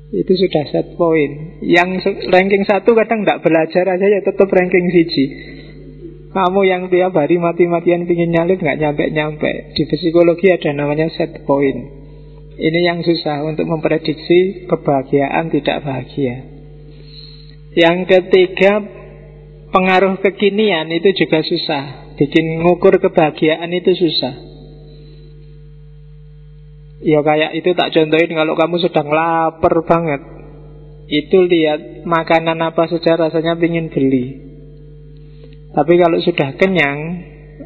Itu sudah set point. Yang ranking 1 kadang tidak belajar aja ya tetap ranking 1. Kamu yang tiap hari mati-matian pingin nyalip nggak nyampe-nyampe. Di psikologi ada namanya set point. Ini yang susah untuk memprediksi kebahagiaan tidak bahagia. Yang ketiga, pengaruh kekinian itu juga susah. Bikin ngukur kebahagiaan itu susah. Ya kayak itu tak contohin, kalau kamu sedang lapar banget, itu lihat makanan apa saja rasanya pingin beli. Tapi kalau sudah kenyang,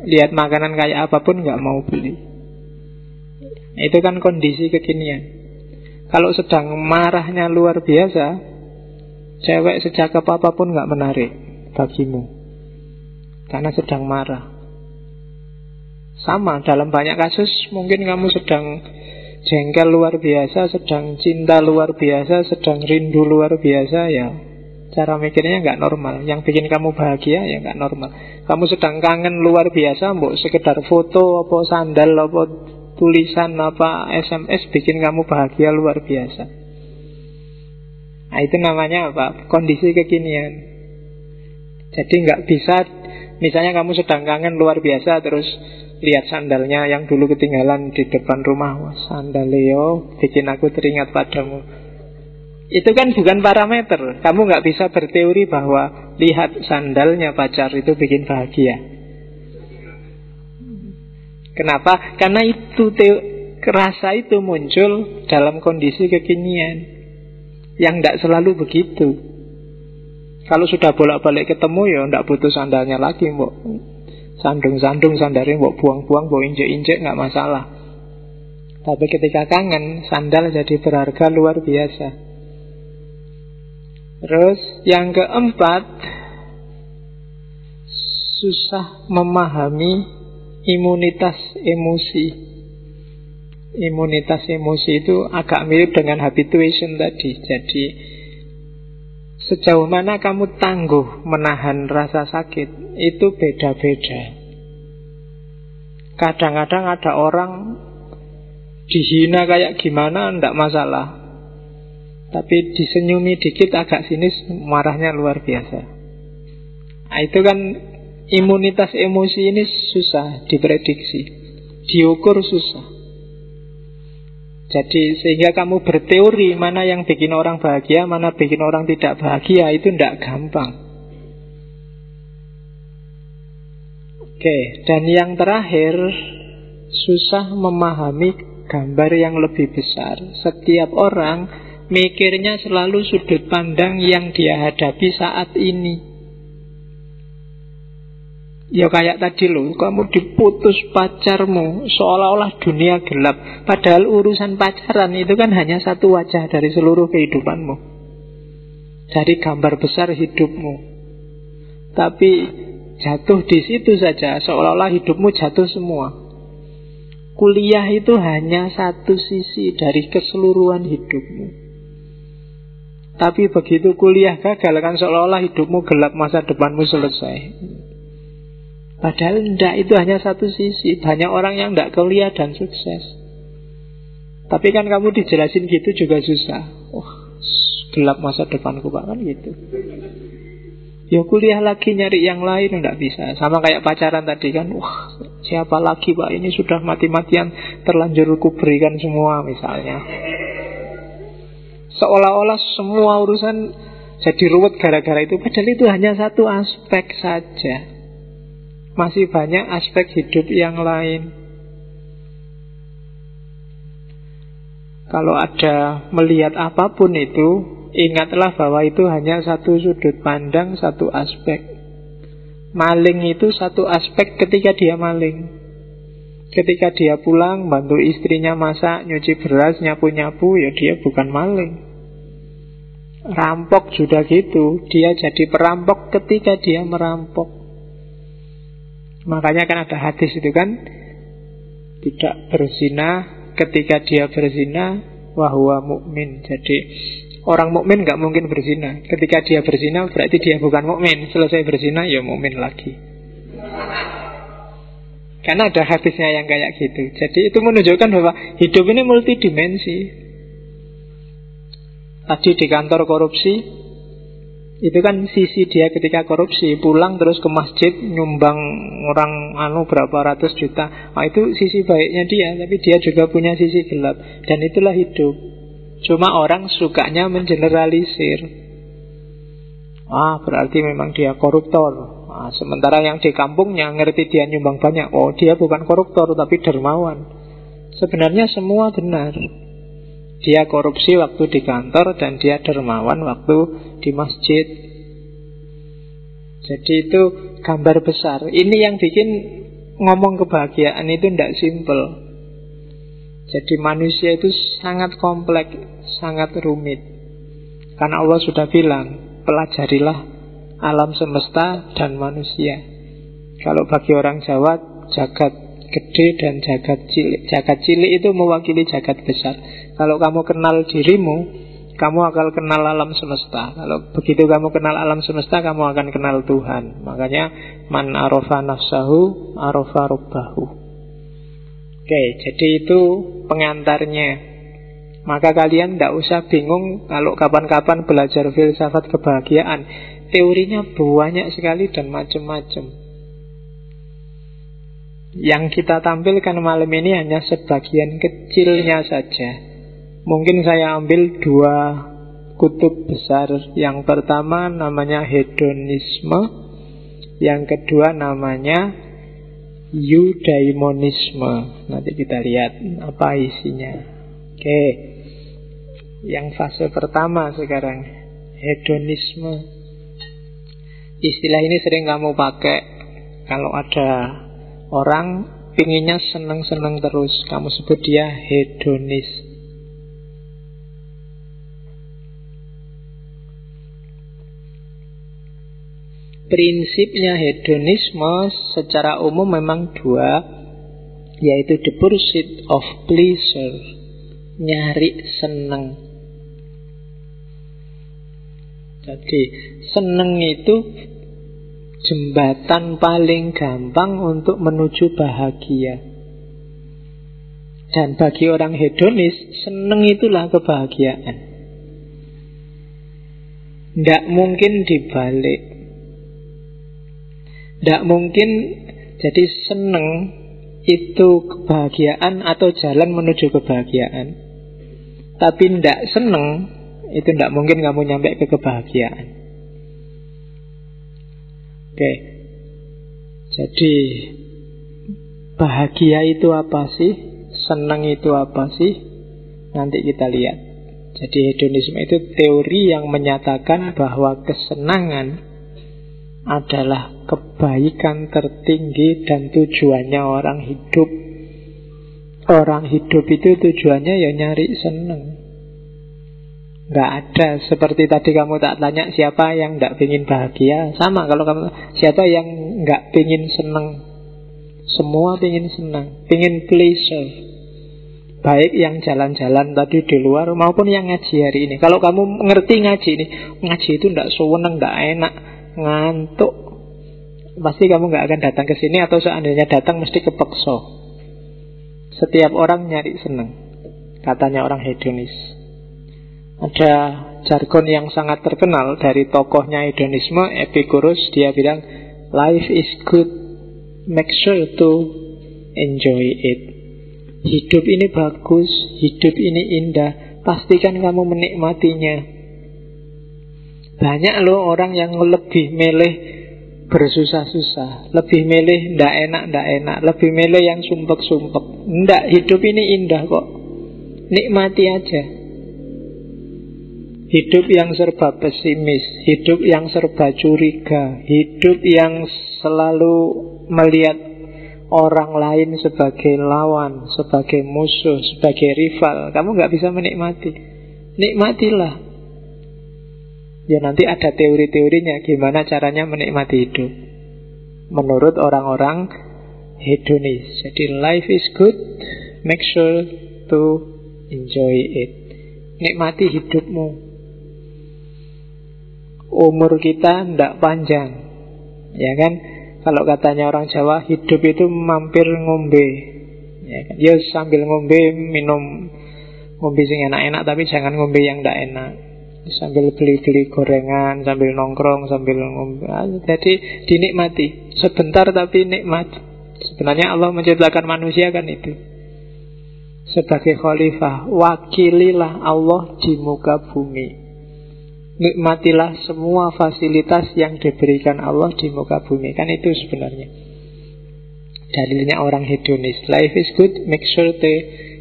lihat makanan kayak apapun nggak mau beli. Itu kan kondisi kekinian. Kalau sedang marahnya luar biasa, cewek secakep apapun nggak menarik bagimu, karena sedang marah. Sama dalam banyak kasus, mungkin kamu sedang jengkel luar biasa, sedang cinta luar biasa, sedang rindu luar biasa, ya cara mikirnya nggak normal. Yang bikin kamu bahagia ya nggak normal. Kamu sedang kangen luar biasa, mbok sekedar foto, apa sandal, apa tulisan, apa SMS bikin kamu bahagia luar biasa. Nah itu namanya apa? Kondisi kekinian. Jadi nggak bisa, misalnya kamu sedang kangen luar biasa, terus lihat sandalnya yang dulu ketinggalan di depan rumah. Wah, sandal Leo bikin aku teringat padamu. Itu kan bukan parameter. Kamu nggak bisa berteori bahwa lihat sandalnya pacar itu bikin bahagia. Kenapa? Karena itu rasa itu muncul dalam kondisi kekinian yang tidak selalu begitu. Kalau sudah bolak-balik ketemu ya tidak butuh sandalnya lagi, mbok sandung-sandung sandarin, mbok buang-buang, mbok injek-injek, nggak masalah. Tapi ketika kangen, sandal jadi berharga luar biasa. Terus yang keempat, susah memahami imunitas emosi. Imunitas emosi itu agak mirip dengan habituation tadi. Jadi sejauh mana kamu tangguh menahan rasa sakit itu beda-beda. Kadang-kadang ada orang dihina kayak gimana tidak masalah, tapi disenyumi dikit agak sinis marahnya luar biasa. Nah, itu kan imunitas emosi ini susah diprediksi, diukur susah. Jadi sehingga kamu berteori mana yang bikin orang bahagia, mana bikin orang tidak bahagia, itu tidak gampang. Oke, dan yang terakhir, susah memahami gambar yang lebih besar. Setiap orang mikirnya selalu sudut pandang yang dia hadapi saat ini. Ya kayak tadi loh, kamu diputus pacarmu, seolah-olah dunia gelap. Padahal urusan pacaran itu kan hanya satu wajah dari seluruh kehidupanmu, dari gambar besar hidupmu. Tapi jatuh di situ saja, seolah-olah hidupmu jatuh semua. Kuliah itu hanya satu sisi dari keseluruhan hidupmu. Tapi begitu kuliah gagal, kan seolah-olah hidupmu gelap, masa depanmu selesai. Padahal tidak, itu hanya satu sisi. Banyak orang yang tidak kuliah dan sukses. Tapi kan kamu dijelasin gitu juga susah. Gelap masa depanku Pak, kan gitu. Ya kuliah lagi nyari yang lain, tidak bisa. Sama kayak pacaran tadi kan. Siapa lagi Pak, ini sudah mati-matian terlanjur ku berikan semua misalnya. Seolah-olah semua urusan jadi ruwet gara-gara itu. Padahal itu hanya satu aspek saja. Masih banyak aspek hidup yang lain. Kalau ada melihat apapun itu, ingatlah bahwa itu hanya satu sudut pandang, satu aspek. Maling itu satu aspek ketika dia maling. Ketika dia pulang, bantu istrinya masak, nyuci beras, nyapu-nyapu, ya dia bukan maling. Rampok juga gitu, dia jadi perampok ketika dia merampok. Makanya kan ada hadis itu kan, tidak berzina ketika dia berzina wahwa mukmin. Jadi orang mukmin nggak mungkin berzina. Ketika dia berzina berarti dia bukan mukmin. Selesai berzina ya mukmin lagi. Karena ada hadisnya yang kayak gitu. Jadi itu menunjukkan bahwa hidup ini multidimensi. Tadi di kantor korupsi, itu kan sisi dia ketika korupsi, pulang terus ke masjid nyumbang orang berapa ratus juta. Nah, itu sisi baiknya dia, tapi dia juga punya sisi gelap. Dan itulah hidup. Cuma orang sukanya mengeneralisir. Berarti memang dia koruptor. Sementara yang di kampungnya ngerti dia nyumbang banyak, dia bukan koruptor tapi dermawan. Sebenarnya semua benar. Dia korupsi waktu di kantor dan dia dermawan waktu di masjid. Jadi itu gambar besar. Ini yang bikin ngomong kebahagiaan itu tidak simple. Jadi manusia itu sangat kompleks, sangat rumit. Karena Allah sudah bilang, pelajarilah alam semesta dan manusia. Kalau bagi orang Jawa, jagat gede dan jagat cilik. Jagat cilik itu mewakili jagat besar. Kalau kamu kenal dirimu, kamu akan kenal alam semesta. Kalau begitu kamu kenal alam semesta, kamu akan kenal Tuhan. Makanya man arafa nafsahu arafa rabbahu. Oke, jadi itu pengantarnya. Maka kalian tidak usah bingung kalau kapan-kapan belajar filsafat kebahagiaan. Teorinya banyak sekali dan macam-macam. Yang kita tampilkan malam ini hanya sebagian kecilnya saja. Mungkin saya ambil 2 kutub besar. Yang pertama namanya hedonisme, yang kedua namanya eudaimonisme. Nanti kita lihat apa isinya. Oke, yang fase pertama sekarang, hedonisme. Istilah ini sering kamu pakai kalau ada orang pinginnya seneng-seneng terus, kamu sebut dia hedonis. Prinsipnya hedonisme secara umum memang 2, yaitu the pursuit of pleasure, nyari seneng. Jadi seneng itu jembatan paling gampang untuk menuju bahagia. Dan bagi orang hedonis, seneng itulah kebahagiaan. Tidak mungkin dibalik. Tidak mungkin jadi seneng itu kebahagiaan atau jalan menuju kebahagiaan. Tapi tidak seneng itu tidak mungkin kamu nyampe ke kebahagiaan. Oke. Jadi bahagia itu apa sih? Seneng itu apa sih? Nanti kita lihat. Jadi hedonisme itu teori yang menyatakan bahwa kesenangan adalah kebaikan tertinggi dan tujuannya orang hidup. Orang hidup itu tujuannya ya nyari seneng. Gak ada seperti tadi kamu tak tanya siapa yang gak pengen bahagia. Sama kalau kamu siapa yang gak pengen seneng. Semua pengen senang, pengen pleasure. Baik yang jalan-jalan tadi di luar maupun yang ngaji hari ini. Kalau kamu ngerti ngaji ini, ngaji itu gak sewenang, gak enak, ngantuk, pasti kamu gak akan datang ke sini, atau seandainya datang mesti kepeksa. Setiap orang nyari seneng, katanya orang hedonis. Ada jargon yang sangat terkenal dari tokohnya hedonisme, Epicurus. Dia bilang, life is good, make sure to enjoy it. Hidup ini bagus, hidup ini indah, pastikan kamu menikmatinya. Banyak loh orang yang lebih milih bersusah-susah, lebih milih ndak enak, lebih milih yang sumpek-sumpek. Ndak, hidup ini indah kok, nikmati aja. Hidup yang serba pesimis, hidup yang serba curiga, hidup yang selalu melihat orang lain sebagai lawan, sebagai musuh, sebagai rival, kamu gak bisa menikmati. Nikmatilah. Ya nanti ada teori-teorinya gimana caranya menikmati hidup menurut orang-orang hedonis. Jadi life is good, make sure to enjoy it. Nikmati hidupmu. Umur kita ndak panjang, ya kan? Kalau katanya orang Jawa, hidup itu mampir ngombe, ya kan? Ya sambil ngombe, minum ngombe sing enak-enak, tapi jangan ngombe yang ndak enak. Sambil beli-beli gorengan, sambil nongkrong, sambil ngombe. Jadi dinikmati. Sebentar tapi nikmat. Sebenarnya Allah menciptakan manusia kan itu. Sebagai khalifah, wakililah Allah di muka bumi. Nikmatilah semua fasilitas yang diberikan Allah di muka bumi. Kan itu sebenarnya dalilnya orang hedonis. Life is good, make sure to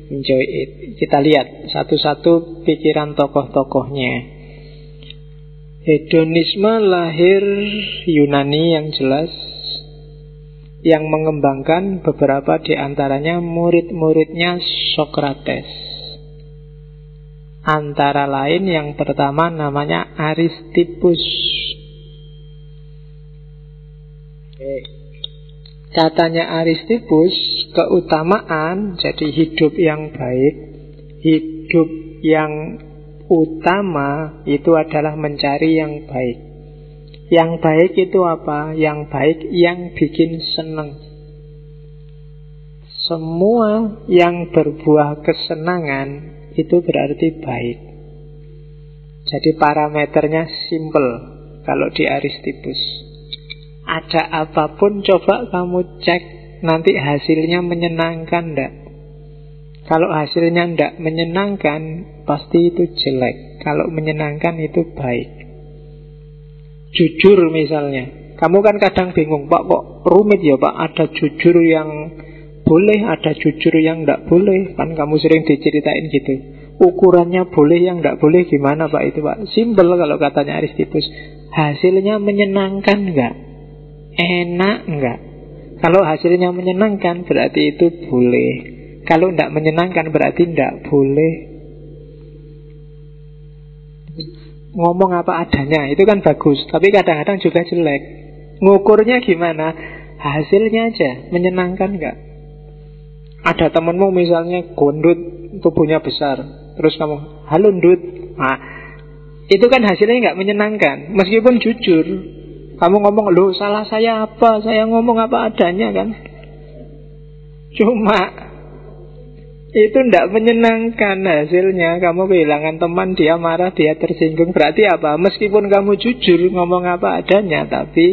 enjoy it. Kita lihat satu-satu pikiran tokoh-tokohnya. Hedonisme lahir Yunani yang jelas, yang mengembangkan beberapa di antaranya murid-muridnya Sokrates. Antara lain yang pertama namanya Aristippus. Katanya Aristippus, keutamaan jadi hidup yang baik, hidup yang utama itu adalah mencari yang baik. Yang baik itu apa? Yang baik yang bikin senang. Semua yang berbuah kesenangan itu berarti baik. Jadi parameternya simple kalau di Aristippus. Ada apapun coba kamu cek, nanti hasilnya menyenangkan enggak? Kalau hasilnya tidak menyenangkan, pasti itu jelek. Kalau menyenangkan itu baik. Jujur misalnya, kamu kan kadang bingung, Pak kok rumit ya Pak, ada jujur yang boleh, ada jujur yang tidak boleh. Kan kamu sering diceritain gitu. Ukurannya boleh, yang tidak boleh gimana Pak itu Pak? Simpel kalau katanya Aristippus. Hasilnya menyenangkan enggak? Enak enggak? Kalau hasilnya menyenangkan berarti itu boleh. Kalau tidak menyenangkan berarti tidak boleh. Ngomong apa adanya itu kan bagus, tapi kadang-kadang juga jelek. Ngukurnya gimana? Hasilnya aja, menyenangkan nggak? Ada temenmu misalnya gondut, tubuhnya besar, terus kamu, halo ndut. Nah, itu kan hasilnya nggak menyenangkan. Meskipun jujur, kamu ngomong, loh salah saya apa? Saya ngomong apa adanya kan? Cuma itu tidak menyenangkan hasilnya. Kamu kehilangan teman, dia marah, dia tersinggung. Berarti apa? Meskipun kamu jujur ngomong apa adanya, tapi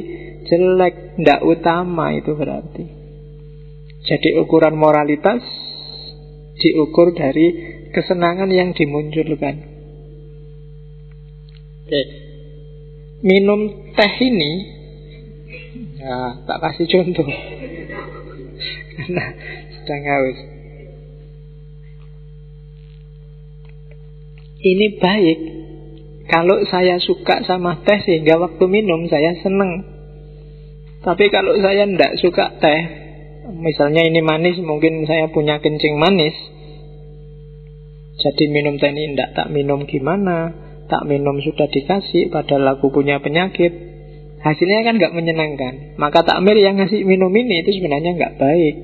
jelek, tidak utama itu berarti. Jadi ukuran moralitas diukur dari kesenangan yang dimunculkan. Oke. Minum teh ini, ya, tak kasih contoh karena sedang haus. Ini baik. Kalau saya suka sama teh sehingga waktu minum saya seneng. Tapi kalau saya tidak suka teh, misalnya ini manis, mungkin saya punya kencing manis, jadi minum teh ini tidak tak minum gimana. Tak minum sudah dikasih, padahal aku punya penyakit. Hasilnya kan nggak menyenangkan. Maka takmir yang ngasih minum ini itu sebenarnya nggak baik.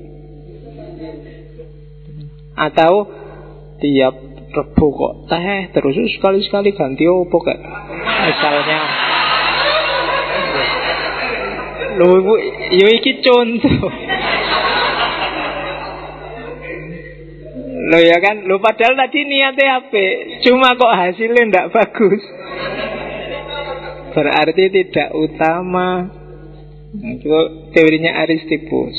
Atau tiap Rebo kok teh terus sekali-sekali ganti opo kak misalnya. Loh ibu, yo iki contoh. Loh ya kan, loh padahal tadi niatnya apik, cuma kok hasilnya ndak bagus. Berarti tidak utama. Itu teorinya Aristippus.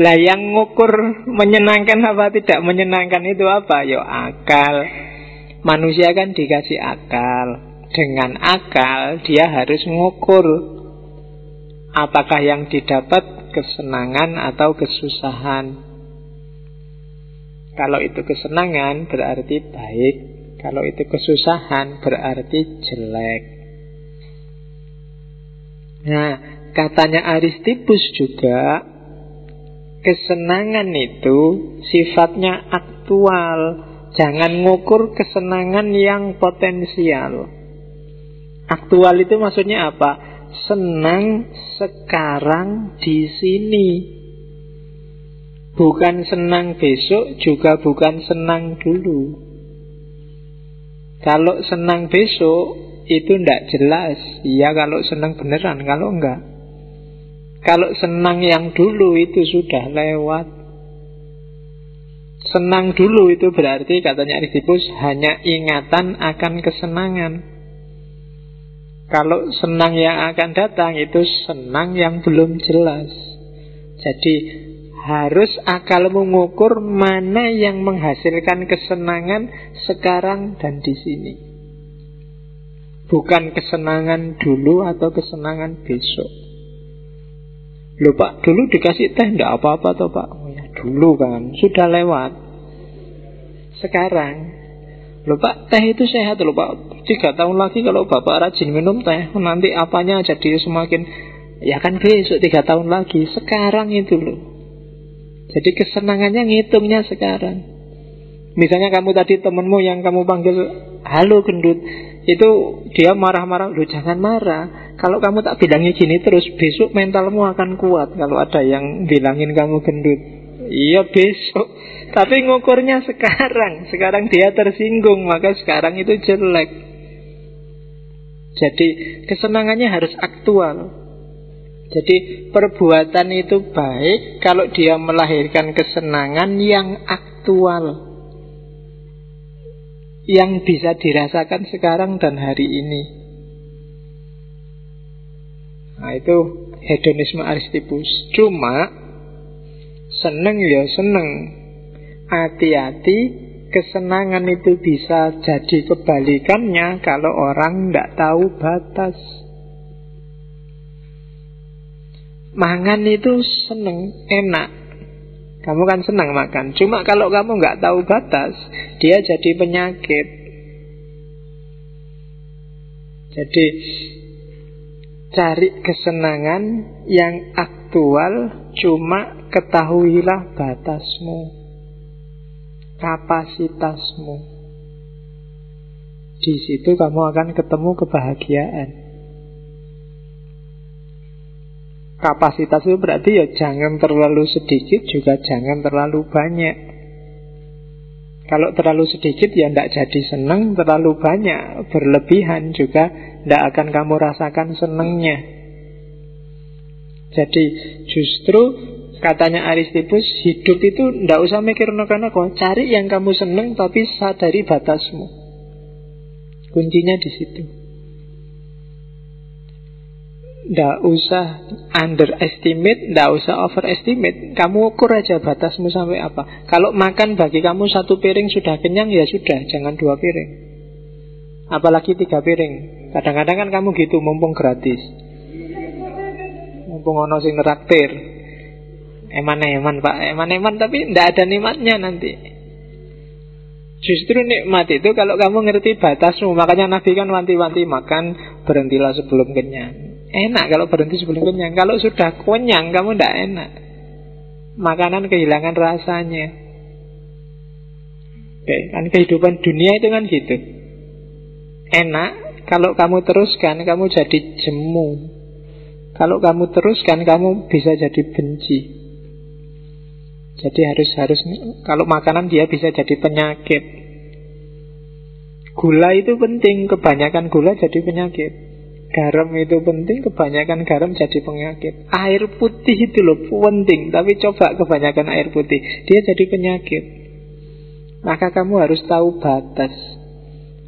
Lah yang ngukur menyenangkan apa tidak menyenangkan itu apa? Ya akal. Manusia kan dikasih akal. Dengan akal dia harus ngukur apakah yang didapat kesenangan atau kesusahan. Kalau itu kesenangan berarti baik. Kalau itu kesusahan berarti jelek. Nah, katanya Aristippus juga, kesenangan itu sifatnya aktual. Jangan ngukur kesenangan yang potensial. Aktual itu maksudnya apa? Senang sekarang di sini. Bukan senang besok, juga bukan senang dulu. Kalau senang besok itu tidak jelas. Ya kalau senang beneran, kalau enggak. Kalau senang yang dulu itu sudah lewat. Senang dulu itu berarti katanya Aristippus hanya ingatan akan kesenangan. Kalau senang yang akan datang itu senang yang belum jelas. Jadi harus akal mengukur mana yang menghasilkan kesenangan sekarang dan di sini. Bukan kesenangan dulu atau kesenangan besok. Loh Pak, dulu dikasih teh enggak apa-apa toh Pak. Oh ya, dulu kan, sudah lewat. Sekarang, loh Pak, teh itu sehat loh Pak. 3 tahun lagi kalau Bapak rajin minum teh, nanti apanya jadi semakin, ya kan besok 3 tahun lagi. Sekarang itu loh. Jadi kesenangannya ngitungnya sekarang. Misalnya kamu tadi temenmu yang kamu panggil, halo gendut, itu dia marah-marah. Loh jangan marah. Kalau kamu tak bilangnya gini terus, besok mentalmu akan kuat. Kalau ada yang bilangin kamu gendut, iya besok. Tapi ngukurnya sekarang. Sekarang dia tersinggung, maka sekarang itu jelek. Jadi kesenangannya harus aktual. Jadi perbuatan itu baik kalau dia melahirkan kesenangan yang aktual, yang bisa dirasakan sekarang dan hari ini. Nah itu hedonisme Aristippus. Cuma seneng ya seneng, hati-hati. Kesenangan itu bisa jadi kebalikannya kalau orang tidak tahu batas. Mangan itu seneng, enak. Kamu kan senang makan. Cuma kalau kamu nggak tahu batas, dia jadi penyakit. Jadi cari kesenangan yang aktual, cuma ketahuilah batasmu, kapasitasmu. Di situ kamu akan ketemu kebahagiaan. Kapasitas itu berarti ya jangan terlalu sedikit, juga jangan terlalu banyak. Kalau terlalu sedikit ya tidak jadi senang, terlalu banyak berlebihan juga tidak akan kamu rasakan senangnya. Jadi justru katanya Aristippus, hidup itu tidak usah mikir neko-neko, cari yang kamu seneng tapi sadari batasmu. Kuncinya di situ. Tidak usah underestimate, tidak usah overestimate. Kamu ukur aja batasmu sampai apa. Kalau makan bagi kamu 1 piring sudah kenyang, ya sudah, jangan 2 piring. Apalagi 3 piring. Kadang-kadang kan kamu gitu, mumpung gratis, mumpung ono sing neraktir. Eman-eman Pak, eman-eman, tapi tidak ada nikmatnya nanti. Justru nikmat itu kalau kamu ngerti batasmu. Makanya Nabi kan wanti-wanti makan, berhentilah sebelum kenyang. Enak kalau berhenti sebelum kenyang. Kalau sudah kenyang kamu tidak enak. Makanan kehilangan rasanya. Oke, kan kehidupan dunia itu kan gitu. Enak, kalau kamu teruskan kamu jadi jemu. Kalau kamu teruskan kamu bisa jadi benci. Jadi harus kalau makanan dia bisa jadi penyakit. Gula itu penting, kebanyakan gula jadi penyakit. Garam itu penting, kebanyakan garam jadi penyakit. Air putih itu loh penting, tapi coba kebanyakan air putih, dia jadi penyakit. Maka kamu harus tahu batas.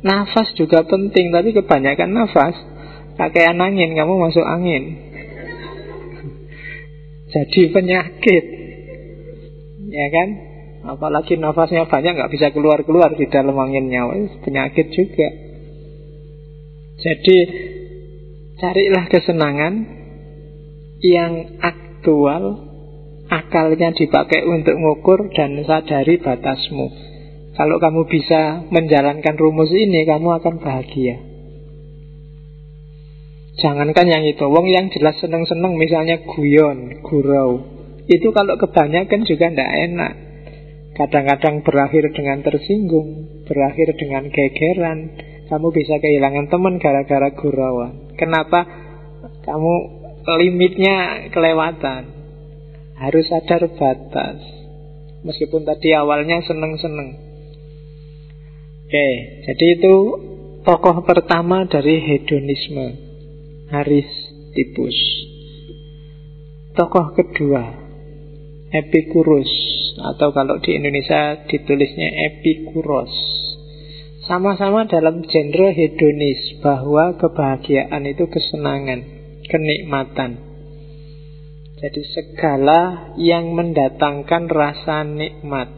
Nafas juga penting, tapi kebanyakan nafas, pakaian angin, kamu masuk angin, jadi penyakit. Ya kan? Apalagi nafasnya banyak, nggak bisa keluar-keluar di dalam anginnya, penyakit juga. Jadi carilah kesenangan yang aktual, akalnya dipakai untuk ngukur dan sadari batasmu. Kalau kamu bisa menjalankan rumus ini, kamu akan bahagia. Jangankan yang itu, wong yang jelas seneng-seneng, misalnya guyon, gurau, itu kalau kebanyakan juga tidak enak. Kadang-kadang berakhir dengan tersinggung, berakhir dengan gegeran. Kamu bisa kehilangan teman gara-gara gurauan. Kenapa? Kamu limitnya kelewatan. Harus sadar batas. Meskipun tadi awalnya seneng-seneng. Oke, jadi itu tokoh pertama dari hedonisme, Aristippus. Tokoh kedua Epicurus, atau kalau di Indonesia ditulisnya Epikuros. Sama-sama dalam genre hedonis, bahwa kebahagiaan itu kesenangan, kenikmatan. Jadi segala yang mendatangkan rasa nikmat.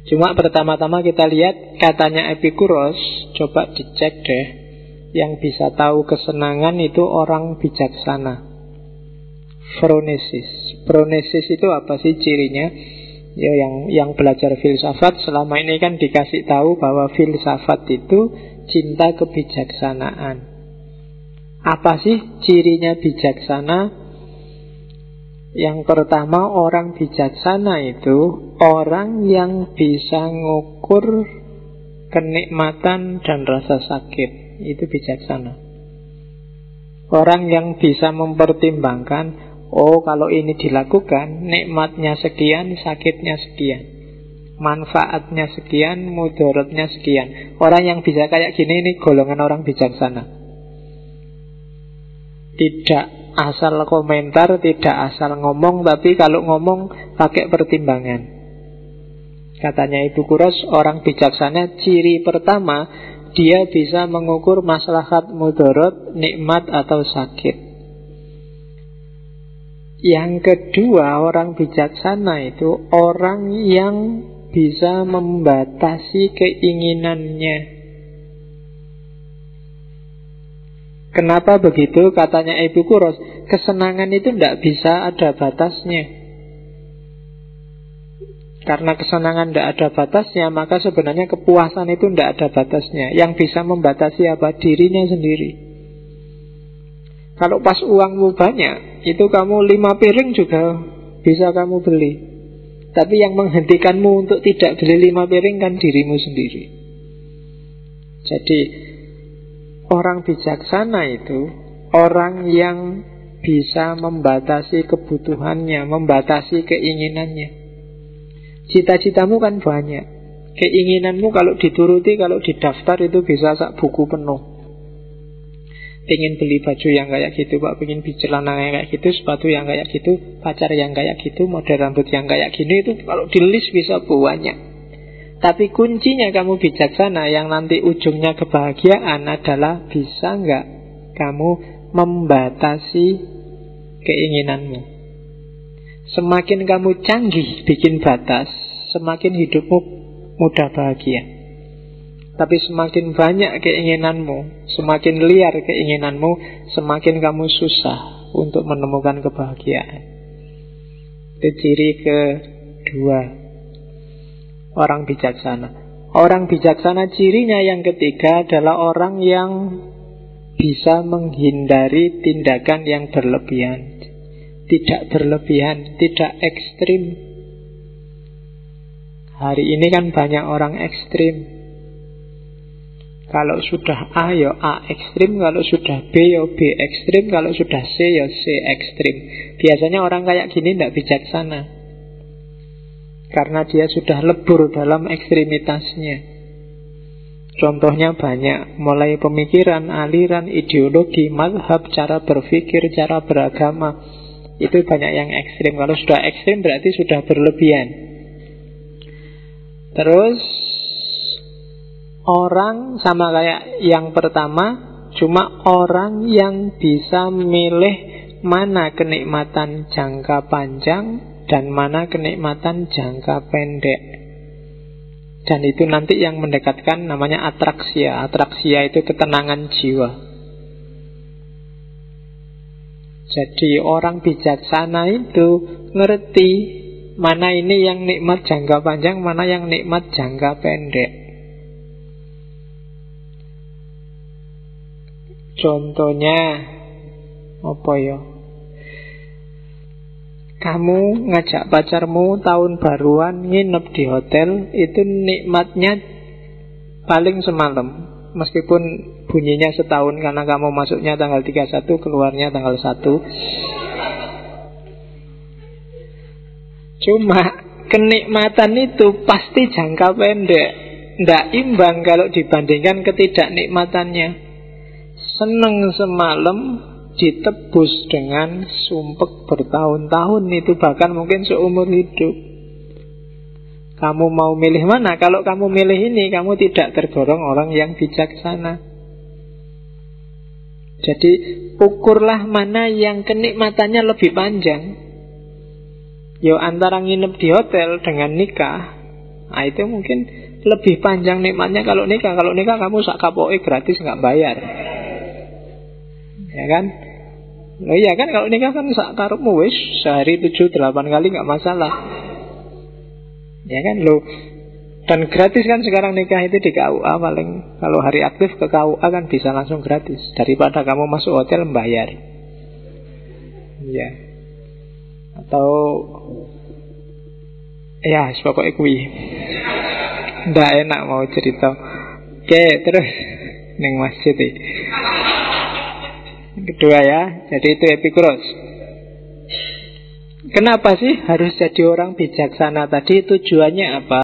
Cuma pertama-tama kita lihat katanya Epikuros, coba dicek deh. Yang bisa tahu kesenangan itu orang bijaksana. Phronesis. Phronesis itu apa sih cirinya? Ya, yang belajar filsafat selama ini kan dikasih tahu bahwa filsafat itu cinta kebijaksanaan. Apa sih cirinya bijaksana? Yang pertama, orang bijaksana itu orang yang bisa ngukur kenikmatan dan rasa sakit. Itu bijaksana. Orang yang bisa mempertimbangkan, oh kalau ini dilakukan, nikmatnya sekian, sakitnya sekian, manfaatnya sekian, mudaratnya sekian. Orang yang bisa kayak gini, ini golongan orang bijaksana. Tidak asal komentar, tidak asal ngomong, tapi kalau ngomong pakai pertimbangan. Katanya Epikuros, orang bijaksana ciri pertama, dia bisa mengukur maslahat mudarat, nikmat atau sakit. Yang kedua, orang bijaksana itu orang yang bisa membatasi keinginannya. Kenapa begitu? Katanya Epikuros, kesenangan itu tidak bisa ada batasnya. Karena kesenangan tidak ada batasnya, maka sebenarnya kepuasan itu tidak ada batasnya. Yang bisa membatasi apa? Dirinya sendiri. Kalau pas uangmu banyak, itu kamu 5 piring juga bisa kamu beli. Tapi yang menghentikanmu untuk tidak beli 5 piring kan dirimu sendiri. Jadi orang bijaksana itu orang yang bisa membatasi kebutuhannya, membatasi keinginannya. Cita-citamu kan banyak. Keinginanmu kalau dituruti, kalau didaftar itu bisa sak buku penuh. Pengen beli baju yang kayak gitu, Pak, pengen beli celana yang kayak gitu, sepatu yang kayak gitu, pacar yang kayak gitu, model rambut yang kayak gini, itu kalau di list bisa banyak. Tapi kuncinya kamu bijaksana, yang nanti ujungnya kebahagiaan adalah bisa nggak kamu membatasi keinginanmu. Semakin kamu canggih bikin batas, semakin hidupmu mudah bahagia. Tapi semakin banyak keinginanmu, semakin liar keinginanmu, semakin kamu susah untuk menemukan kebahagiaan. Itu ciri kedua orang bijaksana. Orang bijaksana cirinya yang ketiga adalah orang yang bisa menghindari tindakan yang berlebihan. Tidak berlebihan, tidak ekstrim. Hari ini kan banyak orang ekstrim. Kalau sudah A ya A ekstrim, kalau sudah B ya B ekstrim, kalau sudah C ya C ekstrim. Biasanya orang kayak gini tidak bijaksana, karena dia sudah lebur dalam ekstremitasnya. Contohnya banyak, mulai pemikiran, aliran, ideologi, mazhab, cara berpikir, cara beragama. Itu banyak yang ekstrim. Kalau sudah ekstrim berarti sudah berlebihan. Terus orang sama kayak yang pertama, cuma orang yang bisa milih mana kenikmatan jangka panjang dan mana kenikmatan jangka pendek. Dan itu nanti yang mendekatkan namanya atraksia. Atraksia itu ketenangan jiwa. Jadi orang bijaksana itu ngerti mana ini yang nikmat jangka panjang, mana yang nikmat jangka pendek. Contohnya apa ya? Kamu ngajak pacarmu tahun baruan nginep di hotel, itu nikmatnya paling semalam. Meskipun bunyinya setahun karena kamu masuknya tanggal 31, keluarnya tanggal 1. Cuma kenikmatan itu pasti jangka pendek, tidak imbang kalau dibandingkan ketidaknikmatannya. Seneng semalam, ditebus dengan sumpek bertahun-tahun, itu bahkan mungkin seumur hidup. Kamu mau milih mana? Kalau kamu milih ini, kamu tidak tergolong orang yang bijaksana. Jadi ukurlah mana yang kenikmatannya lebih panjang. Yo antara nginep di hotel dengan nikah, nah itu mungkin lebih panjang nikmatnya kalau nikah. Kalau nikah kamu sak kapoke gratis, nggak bayar. Ya kan? Loh iya kan, kalau nikah kan sak karepmu wis, sehari 7-8 kali nggak masalah. Ya kan lo. Dan gratis kan sekarang nikah itu di KUA paling. Kalau hari aktif ke KUA kan bisa langsung gratis, daripada kamu masuk hotel membayar. Ya. Atau ya pokoknya kuwi. Nggak enak mau cerita. Oke, terus ning masjid iki. Kedua ya, jadi itu Epikuros. Kenapa sih harus jadi orang bijaksana tadi? Tujuannya apa?